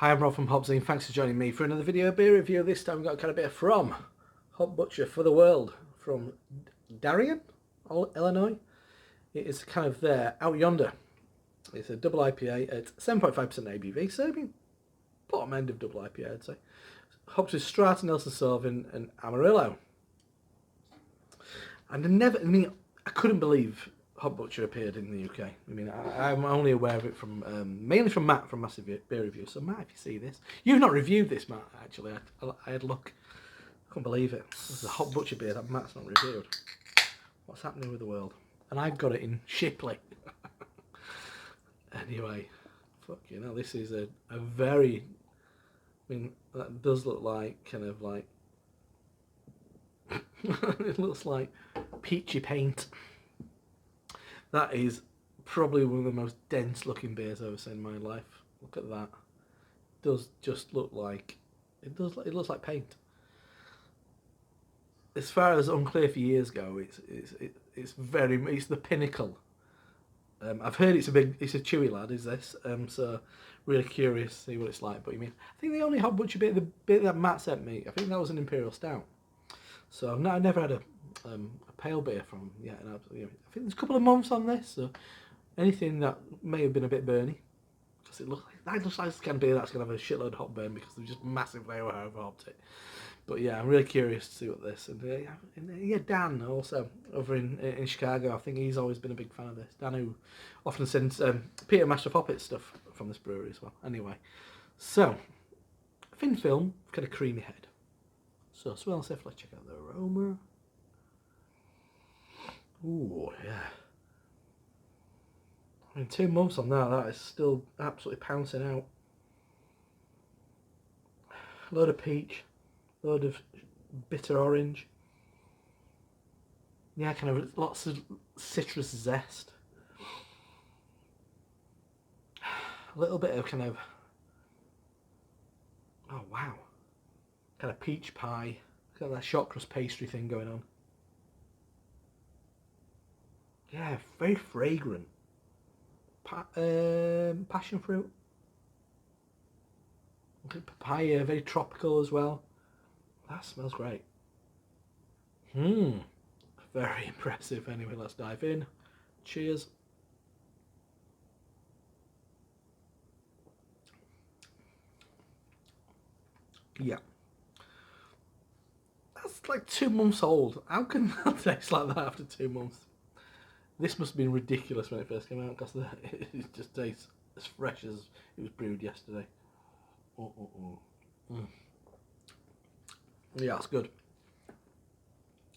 Hi, I'm Rob from HopZine. Thanks for joining me for another video beer review. This time we've got kind of bit from Hop Butcher for the World from Darien, Illinois. It is kind of there, out yonder. It's a double IPA at 7.5% ABV, so I mean, bottom end of double IPA, I'd say. Hops with Strata, Nelson Sauvin, and Amarillo. And I couldn't believe Hop Butcher appeared in the UK. I mean, I'm only aware of it from mainly from Matt from Massive Beer Review. So Matt, if you see this, you've not reviewed this, Matt. Actually, I had a look. I couldn't believe it. This is a Hop Butcher beer that Matt's not reviewed. What's happening with the world? And I've got it in Shipley. Anyway, fuck you know, this is a very. I mean, that does look like kind of like. It looks like peachy paint. That is probably one of the most dense looking beers I've ever seen in my life. Look at that. It does just look like it looks like paint. As far as Unclear for years go, it's the pinnacle. I've heard it's a chewy lad, is this? So really curious to see what it's like. But I think the only Hop Butcher the bit that Matt sent me, I think that was an Imperial Stout. So I've never had a pale beer from yet. And I think there's a couple of months on this, so anything that may have been a bit burny, because it looks like this kind of beer that's going to have a shitload of hop burn because they've just massively over-hopped it. But yeah, I'm really curious to see what this. And yeah, Dan also over in Chicago, I think he's always been a big fan of this. Dan, who often sends Peter Master Poppet stuff from this brewery as well. Anyway, so thin film, kind of creamy head. So smell safe. Let's check out the aroma. Ooh, yeah. I mean, 2 months on that is still absolutely pouncing out. A load of peach, a load of bitter orange. Yeah, kind of lots of citrus zest. A little bit of kind of, oh wow, kind of peach pie. Got that shot crust pastry thing going on. Yeah, very fragrant. Passion fruit. Papaya, very tropical as well. That smells great. Very impressive. Anyway, let's dive in. Cheers. Yeah. That's like 2 months old. How can that taste like that after 2 months? This must have been ridiculous when it first came out because it just tastes as fresh as it was brewed yesterday. Yeah, it's good.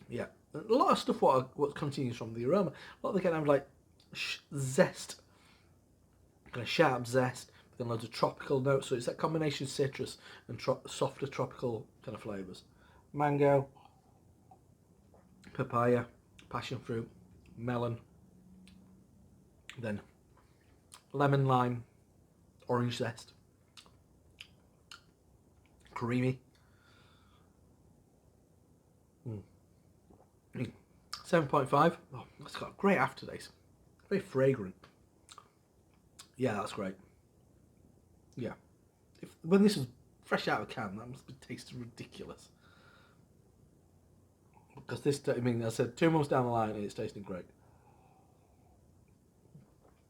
Yeah, a lot of stuff what continues from the aroma. A lot of the kind of like zest, kind of sharp zest, but then loads of tropical notes. So it's that combination of citrus and softer tropical kind of flavours. Mango, papaya, passion fruit, melon, then lemon, lime, orange zest, creamy. 7.5. Oh, it's got a great aftertaste. Very fragrant. Yeah, that's great. Yeah. When this was fresh out of can, that must have tasted ridiculous. Because this, I mean, I said 2 months down the line and it's tasting great.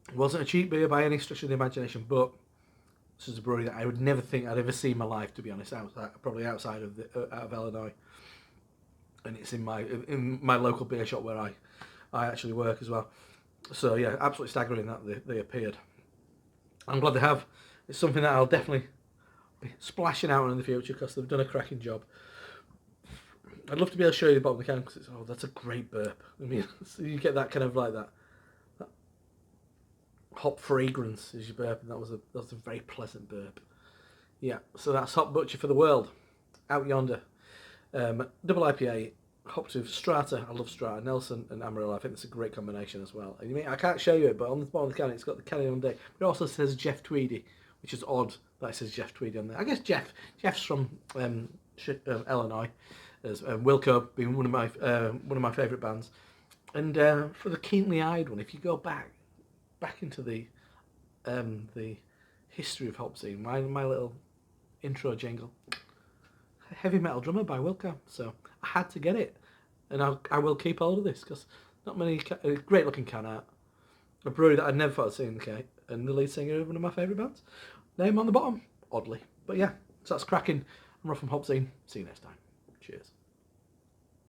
It wasn't a cheap beer by any stretch of the imagination, but this is a brewery that I would never think I'd ever see in my life, to be honest, probably outside of out of Illinois. And it's in my local beer shop where I actually work as well. So yeah, absolutely staggering that they appeared. I'm glad they have. It's something that I'll definitely be splashing out on in the future because they've done a cracking job. I'd love to be able to show you the bottom of the can because that's a great burp. I mean, so you get that kind of like that hop fragrance as you burp, and that was a very pleasant burp. Yeah, so that's Hop Butcher for the World, out yonder. Double IPA, hopped with Strata. I love Strata, Nelson and Amarillo. I think that's a great combination as well. And I can't show you it, but on the bottom of the can, it's got the Kelly on Day. But it also says Jeff Tweedy, which is odd that it says Jeff Tweedy on there. I guess Jeff's from Illinois, as Wilco being one of my favourite bands. And for the keenly eyed one, if you go back into the history of HopZine, my little intro jingle. Heavy Metal Drummer by Wilco. So I had to get it, and I will keep hold of this because not many great looking can art. A brewery that I'd never thought I'd see in the UK, and the lead singer of one of my favourite bands. Name on the bottom, oddly. But yeah, so that's cracking. I'm Rob from HopZine. See you next time. Cheers.